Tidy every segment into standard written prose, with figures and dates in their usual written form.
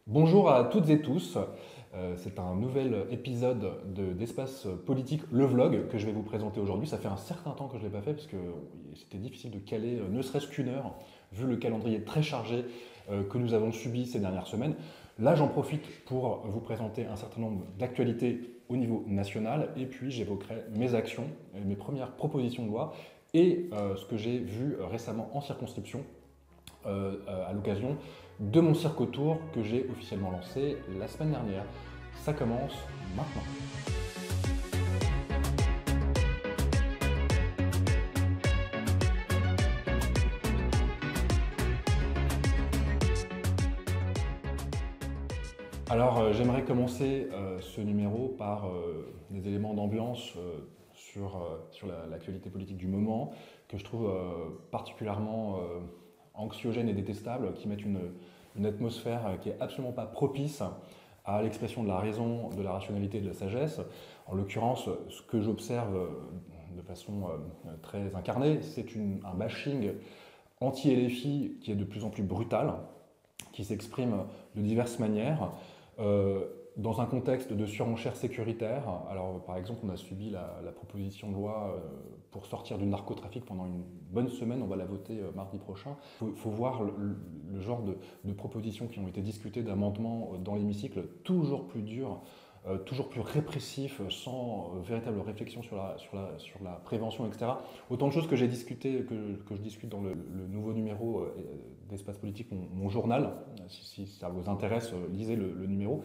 Bonjour à toutes et tous. C'est un nouvel épisode d'Espace Politique, le vlog, que je vais vous présenter aujourd'hui. Ça fait un certain temps que je ne l'ai pas fait parce que c'était difficile de caler ne serait-ce qu'une heure, vu le calendrier très chargé que nous avons subi ces dernières semaines. Là, j'en profite pour vous présenter un certain nombre d'actualités au niveau national et puis j'évoquerai mes actions, mes premières propositions de loi et ce que j'ai vu récemment en circonscription à l'occasion de mon cirque autour que j'ai officiellement lancé la semaine dernière. Ça commence maintenant. Alors j'aimerais commencer ce numéro par des éléments d'ambiance sur l'actualité politique du moment que je trouve particulièrement anxiogène et détestable, qui mettent une atmosphère qui est absolument pas propice à l'expression de la raison, de la rationalité et de la sagesse. En l'occurrence, ce que j'observe de façon très incarnée, c'est un bashing anti-LFI qui est de plus en plus brutal, qui s'exprime de diverses manières. Euh, dans un contexte de surenchère sécuritaire, alors par exemple on a subi la proposition de loi pour sortir du narcotrafic pendant une bonne semaine, on va la voter mardi prochain. Il faut voir le genre de propositions qui ont été discutées, d'amendements dans l'hémicycle, toujours plus durs, toujours plus répressifs, sans véritable réflexion sur la prévention, etc. Autant de choses que j'ai discutées, que je discute dans le nouveau numéro d'Espace Politique, mon journal. Si ça vous intéresse, lisez le numéro.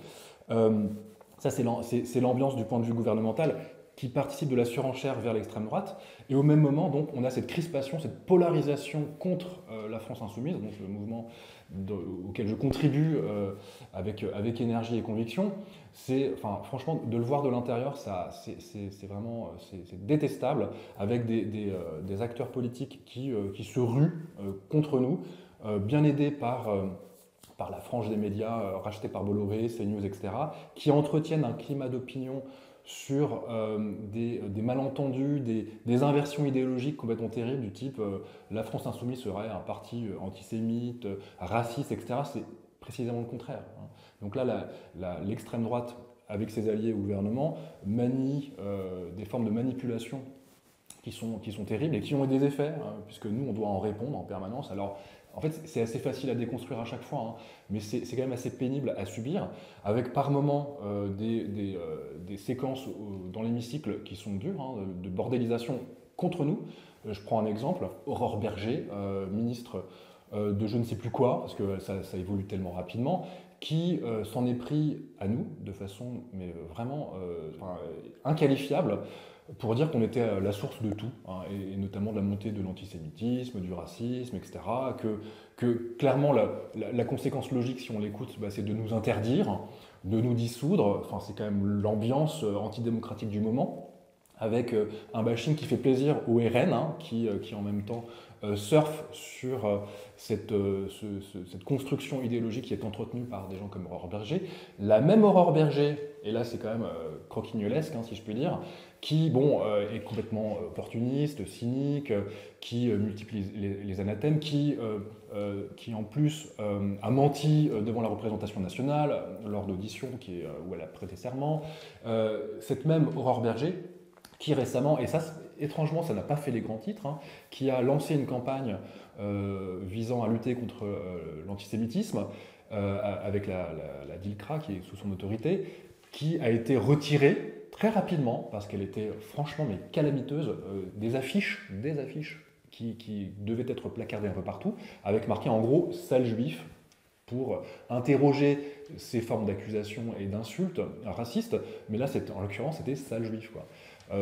Ça, c'est l'ambiance du point de vue gouvernemental qui participe de la surenchère vers l'extrême droite. Et au même moment, donc, on a cette crispation, cette polarisation contre la France insoumise, donc le mouvement auquel je contribue avec énergie et conviction. Franchement, de le voir de l'intérieur, c'est vraiment c'est détestable, avec des acteurs politiques qui se ruent contre nous, bien aidés par la frange des médias rachetée par Bolloré, CNews, etc., qui entretiennent un climat d'opinion sur des malentendus, des inversions idéologiques complètement terribles, du type la France insoumise serait un parti antisémite, raciste, etc. C'est précisément le contraire. Donc là, l'extrême droite, avec ses alliés au gouvernement, manie des formes de manipulation qui sont terribles et qui ont des effets, puisque nous, on doit en répondre en permanence. Alors, en fait, c'est assez facile à déconstruire à chaque fois, mais c'est quand même assez pénible à subir, avec par moments des séquences dans l'hémicycle qui sont dures, de bordélisation contre nous. Je prends un exemple, Aurore Berger, ministre de je ne sais plus quoi, parce que ça évolue tellement rapidement, qui s'en est pris à nous de façon vraiment inqualifiable, pour dire qu'on était la source de tout, et notamment de la montée de l'antisémitisme, du racisme, etc. Que clairement, la conséquence logique, si on l'écoute, c'est de nous interdire, de nous dissoudre. Enfin, c'est quand même l'ambiance antidémocratique du moment, avec un bashing qui fait plaisir au RN, qui en même temps surfe sur cette construction idéologique qui est entretenue par des gens comme Aurore Berger. La même Aurore Berger, et là c'est quand même croquignolesque, si je puis dire, qui est complètement opportuniste, cynique, qui multiplie les anathèmes, qui en plus a menti devant la représentation nationale lors d'auditions où elle a prêté serment. Cette même Aurore Berger, qui récemment, et ça étrangement ça n'a pas fait les grands titres, qui a lancé une campagne visant à lutter contre l'antisémitisme avec la DILCRA qui est sous son autorité, qui a été retirée très rapidement parce qu'elle était franchement calamiteuse, des affiches qui devaient être placardées un peu partout, avec marqué en gros sale juif, pour interroger ces formes d'accusation et d'insultes racistes, mais là en l'occurrence c'était sale juif, quoi.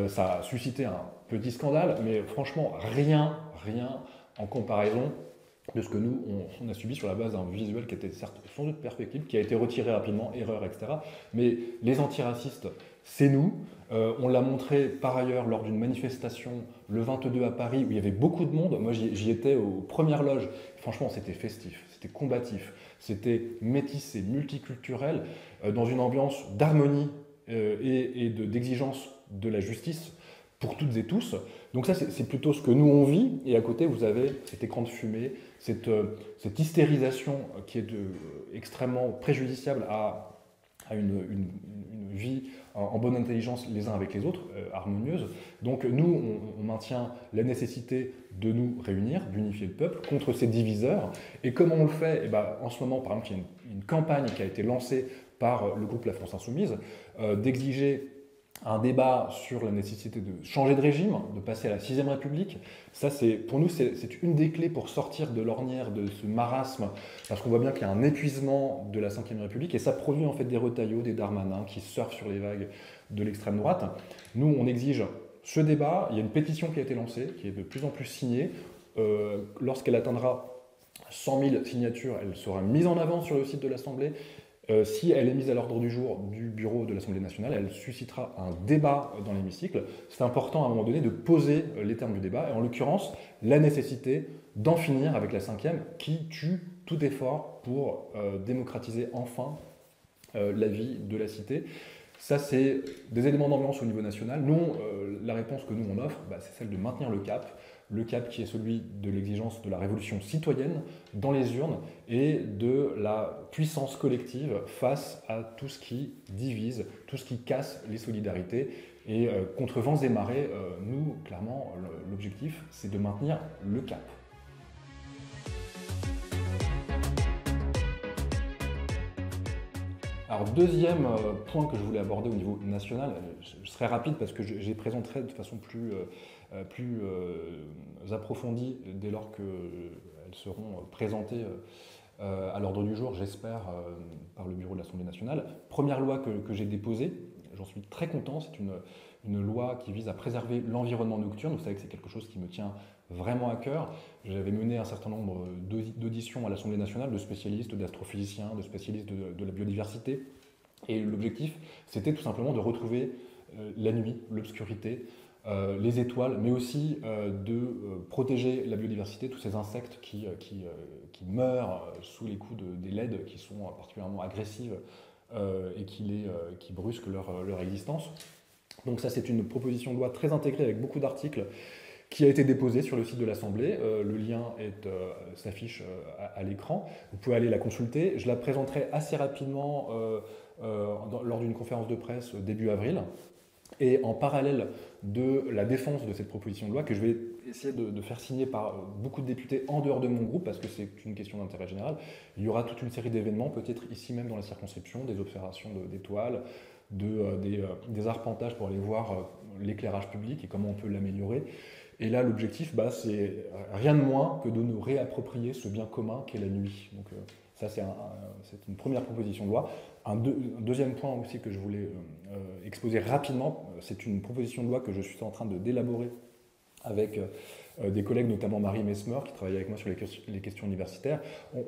Ça a suscité un petit scandale, mais franchement, rien en comparaison de ce que nous, on a subi sur la base d'un visuel qui était certes sans doute perfectible, qui a été retiré rapidement, erreur, etc. Mais les antiracistes, c'est nous. On l'a montré par ailleurs lors d'une manifestation le 22 à Paris, où il y avait beaucoup de monde. Moi, j'y étais aux premières loges. Franchement, c'était festif, c'était combatif, c'était métissé, multiculturel, dans une ambiance d'harmonie et d'exigence de la justice, pour toutes et tous. Donc ça, c'est plutôt ce que nous on vit, et à côté, vous avez cet écran de fumée, cette hystérisation qui est extrêmement préjudiciable à une vie en bonne intelligence les uns avec les autres, harmonieuse. Donc nous, on maintient la nécessité de nous réunir, d'unifier le peuple contre ces diviseurs. Et comment on le fait? En ce moment, par exemple, il y a une campagne qui a été lancée par le groupe La France Insoumise, d'exiger un débat sur la nécessité de changer de régime, de passer à la 6ème République. Ça, pour nous, c'est une des clés pour sortir de l'ornière de ce marasme, parce qu'on voit bien qu'il y a un épuisement de la 5ème République, et ça produit en fait des Retailleau, des Darmanin qui surfent sur les vagues de l'extrême droite. Nous, on exige ce débat. Il y a une pétition qui a été lancée, qui est de plus en plus signée. Lorsqu'elle atteindra 100 000 signatures, elle sera mise en avant sur le site de l'Assemblée. Si elle est mise à l'ordre du jour du bureau de l'Assemblée nationale, elle suscitera un débat dans l'hémicycle. C'est important à un moment donné de poser les termes du débat, et en l'occurrence, la nécessité d'en finir avec la 5e qui tue tout effort pour démocratiser enfin la vie de la cité. Ça, c'est des éléments d'ambiance au niveau national. Nous, la réponse que nous on offre, c'est celle de maintenir le cap qui est celui de l'exigence de la révolution citoyenne dans les urnes et de la puissance collective face à tout ce qui divise, tout ce qui casse les solidarités. Et contre vents et marées, nous, clairement, l'objectif, c'est de maintenir le cap. Alors, deuxième point que je voulais aborder au niveau national, je serai rapide parce que j'ai présenterai de façon plus approfondie dès lors qu'elles seront présentées à l'ordre du jour, j'espère, par le bureau de l'Assemblée nationale. Première loi que j'ai déposée, j'en suis très content, c'est une loi qui vise à préserver l'environnement nocturne. Vous savez que c'est quelque chose qui me tient vraiment à cœur. J'avais mené un certain nombre d'auditions à l'Assemblée nationale de spécialistes, d'astrophysiciens, de spécialistes de la biodiversité. Et l'objectif, c'était tout simplement de retrouver la nuit, l'obscurité, les étoiles, mais aussi de protéger la biodiversité, tous ces insectes qui meurent sous les coups des LED qui sont particulièrement agressives et qui brusquent leur existence. Donc ça, c'est une proposition de loi très intégrée avec beaucoup d'articles qui a été déposée sur le site de l'Assemblée. Le lien s'affiche à l'écran. Vous pouvez aller la consulter. Je la présenterai assez rapidement lors d'une conférence de presse début avril. Et en parallèle de la défense de cette proposition de loi, que je vais essayer de faire signer par beaucoup de députés en dehors de mon groupe, parce que c'est une question d'intérêt général, il y aura toute une série d'événements, peut-être ici même dans la circonscription, des observations d'étoiles, des arpentages pour aller voir l'éclairage public et comment on peut l'améliorer. Et là, l'objectif, c'est rien de moins que de nous réapproprier ce bien commun qu'est la nuit. Donc ça, c'est une première proposition de loi. Un deuxième point aussi que je voulais exposer rapidement, c'est une proposition de loi que je suis en train d'élaborer avec des collègues, notamment Marie Mesmer, qui travaille avec moi sur les questions universitaires.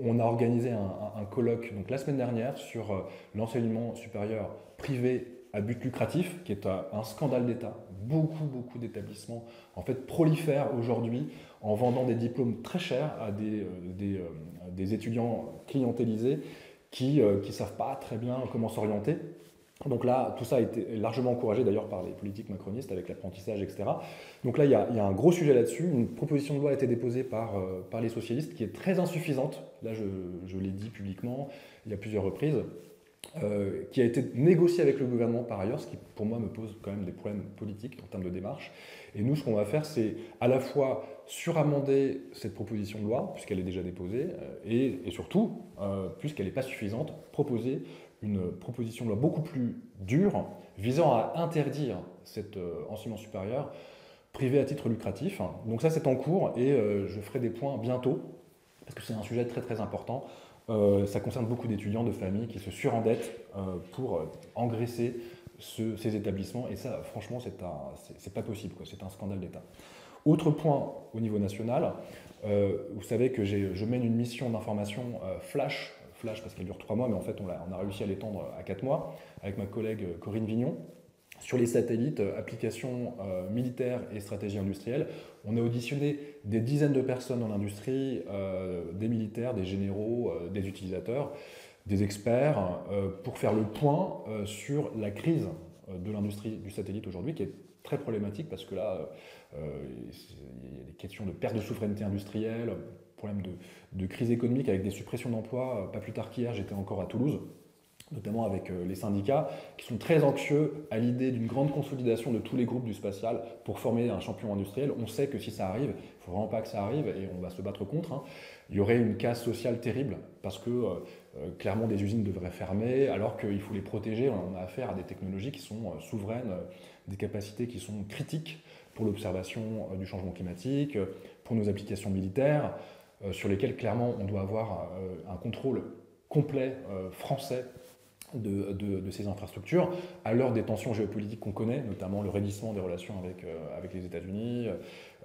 On a organisé un colloque donc, la semaine dernière sur l'enseignement supérieur privé à but lucratif, qui est un scandale d'État. Beaucoup d'établissements en fait, prolifèrent aujourd'hui en vendant des diplômes très chers à des étudiants clientélisés qui ne savent pas très bien comment s'orienter. Donc là, tout ça a été largement encouragé d'ailleurs par les politiques macronistes avec l'apprentissage, etc. Donc là, il y a un gros sujet là-dessus. Une proposition de loi a été déposée par les socialistes qui est très insuffisante. Là, je l'ai dit publiquement, il y a plusieurs reprises. Qui a été négociée avec le gouvernement par ailleurs, ce qui pour moi me pose quand même des problèmes politiques en termes de démarche. Et nous, ce qu'on va faire, c'est à la fois suramender cette proposition de loi, puisqu'elle est déjà déposée, et surtout, puisqu'elle n'est pas suffisante, proposer une proposition de loi beaucoup plus dure, visant à interdire cet enseignement supérieur privé à titre lucratif. Donc ça, c'est en cours, et je ferai des points bientôt, parce que c'est un sujet très important. Ça concerne beaucoup d'étudiants, de familles qui se surendettent pour engraisser ces établissements. Et ça, franchement, c'est pas possible, quoi. C'est un scandale d'État. Autre point au niveau national, vous savez que je mène une mission d'information flash parce qu'elle dure 3 mois, mais en fait, on a réussi à l'étendre à 4 mois, avec ma collègue Corinne Vignon, sur les satellites, applications militaires et stratégie industrielle. On a auditionné des dizaines de personnes dans l'industrie, des militaires, des généraux, des utilisateurs, des experts, pour faire le point sur la crise de l'industrie du satellite aujourd'hui, qui est très problématique parce que là, il y a des questions de perte de souveraineté industrielle, problème de crise économique avec des suppressions d'emplois. Pas plus tard qu'hier, j'étais encore à Toulouse, notamment avec les syndicats, qui sont très anxieux à l'idée d'une grande consolidation de tous les groupes du spatial pour former un champion industriel. On sait que si ça arrive, il ne faut vraiment pas que ça arrive et on va se battre contre, hein. Il y aurait une casse sociale terrible parce que clairement des usines devraient fermer alors qu'il faut les protéger. On a affaire à des technologies qui sont souveraines, des capacités qui sont critiques pour l'observation du changement climatique, pour nos applications militaires, sur lesquelles clairement on doit avoir un contrôle complet français de ces infrastructures, à l'heure des tensions géopolitiques qu'on connaît, notamment le raidissement des relations avec les États-Unis,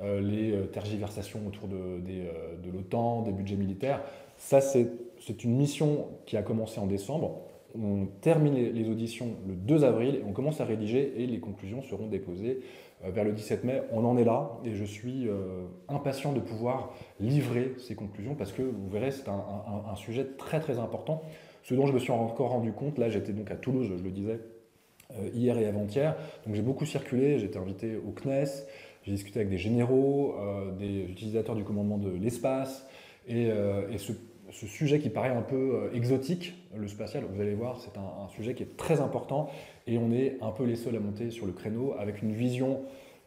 les tergiversations autour de l'OTAN, des budgets militaires. Ça, c'est une mission qui a commencé en décembre. On termine les auditions le 2 avril et on commence à rédiger et les conclusions seront déposées vers le 17 mai. On en est là et je suis impatient de pouvoir livrer ces conclusions parce que vous verrez, c'est un sujet très très important. Ce dont je me suis encore rendu compte, là j'étais donc à Toulouse, je le disais, hier et avant-hier, donc j'ai beaucoup circulé, j'ai été invité au CNES, j'ai discuté avec des généraux, des utilisateurs du commandement de l'espace, et ce sujet qui paraît un peu exotique, le spatial, vous allez voir, c'est un sujet qui est très important, et on est un peu les seuls à monter sur le créneau, avec une vision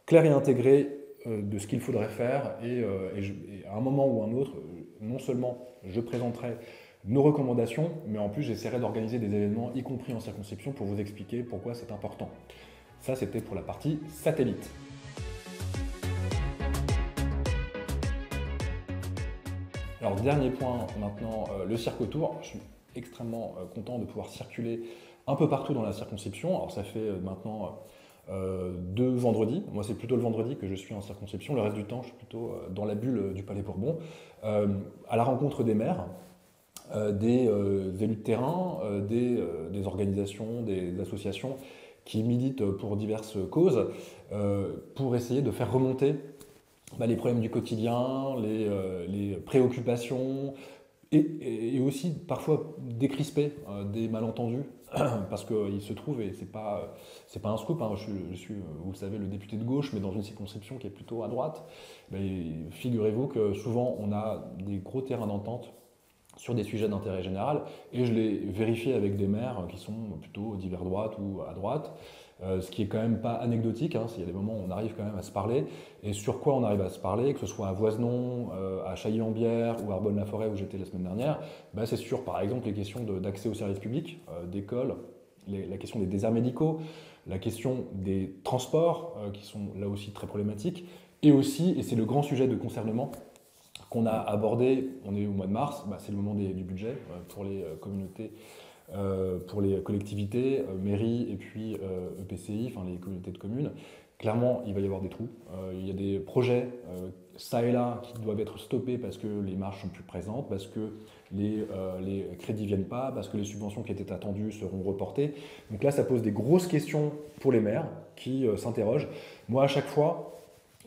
claire et intégrée de ce qu'il faudrait faire, et à un moment ou un autre, non seulement je présenterai nos recommandations, mais en plus j'essaierai d'organiser des événements, y compris en circonscription, pour vous expliquer pourquoi c'est important. Ça, c'était pour la partie satellite. Alors, dernier point maintenant, le cirque autour. Je suis extrêmement content de pouvoir circuler un peu partout dans la circonscription. Alors, ça fait maintenant 2 vendredis. Moi, c'est plutôt le vendredi que je suis en circonscription. Le reste du temps, je suis plutôt dans la bulle du Palais Bourbon, à la rencontre des maires, des élus de terrain, des organisations, des associations qui militent pour diverses causes, pour essayer de faire remonter les problèmes du quotidien, les préoccupations, et aussi parfois décrisper des malentendus, parce qu'il se trouve, et c'est pas un scoop, hein, je suis, vous le savez, le député de gauche, mais dans une circonscription qui est plutôt à droite, figurez-vous que souvent on a des gros terrains d'entente sur des sujets d'intérêt général, et je l'ai vérifié avec des maires qui sont plutôt d'hiver droite ou à droite, ce qui est quand même pas anecdotique, hein, il y a des moments où on arrive quand même à se parler, et sur quoi on arrive à se parler, que ce soit à Voisenon, à Chailly-en-Bière ou à Arbonne-la-Forêt où j'étais la semaine dernière, c'est sur par exemple les questions d'accès aux services publics, d'école, la question des déserts médicaux, la question des transports qui sont là aussi très problématiques, et aussi, et c'est le grand sujet de concernement, qu'on a abordé, on est au mois de mars, c'est le moment du budget pour les communautés, pour les collectivités, mairies et puis EPCI, enfin les communautés de communes. Clairement, il va y avoir des trous. Il y a des projets, ça et là, qui doivent être stoppés parce que les marges sont plus présentes, parce que les crédits ne viennent pas, parce que les subventions qui étaient attendues seront reportées. Donc là, ça pose des grosses questions pour les maires qui s'interrogent. Moi, à chaque fois,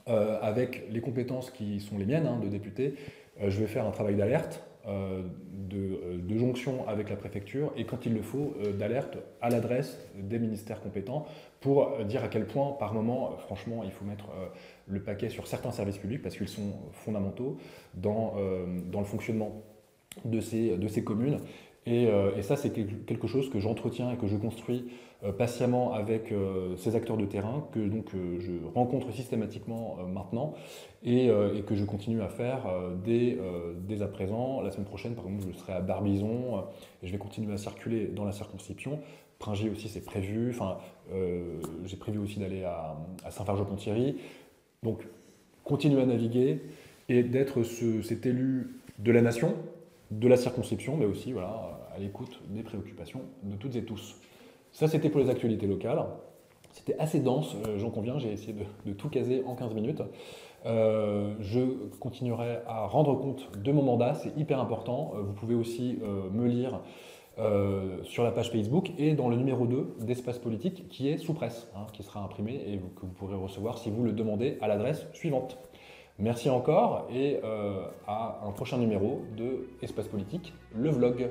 avec les compétences qui sont les miennes de député, je vais faire un travail d'alerte, de jonction avec la préfecture et quand il le faut, d'alerte à l'adresse des ministères compétents pour dire à quel point par moment, franchement, il faut mettre le paquet sur certains services publics parce qu'ils sont fondamentaux dans le fonctionnement de ces communes. Et ça, c'est quelque chose que j'entretiens et que je construis patiemment avec ces acteurs de terrain, que donc, je rencontre systématiquement maintenant et que je continue à faire dès à présent. La semaine prochaine, par exemple, je serai à Barbizon et je vais continuer à circuler dans la circonscription. Pringy aussi, c'est prévu. Enfin, j'ai prévu aussi d'aller à Saint-Fargeau-Ponthierry. Donc, continuer à naviguer et d'être cet élu de la nation, de la circonscription, mais aussi voilà, à l'écoute des préoccupations de toutes et tous. Ça, c'était pour les actualités locales. C'était assez dense, j'en conviens, j'ai essayé de tout caser en 15 minutes. Je continuerai à rendre compte de mon mandat, c'est hyper important. Vous pouvez aussi me lire sur la page Facebook et dans le numéro 2 d'Espace Politique qui est sous presse, qui sera imprimé et que vous pourrez recevoir si vous le demandez à l'adresse suivante. Merci encore et à un prochain numéro de Espace Politique, le vlog.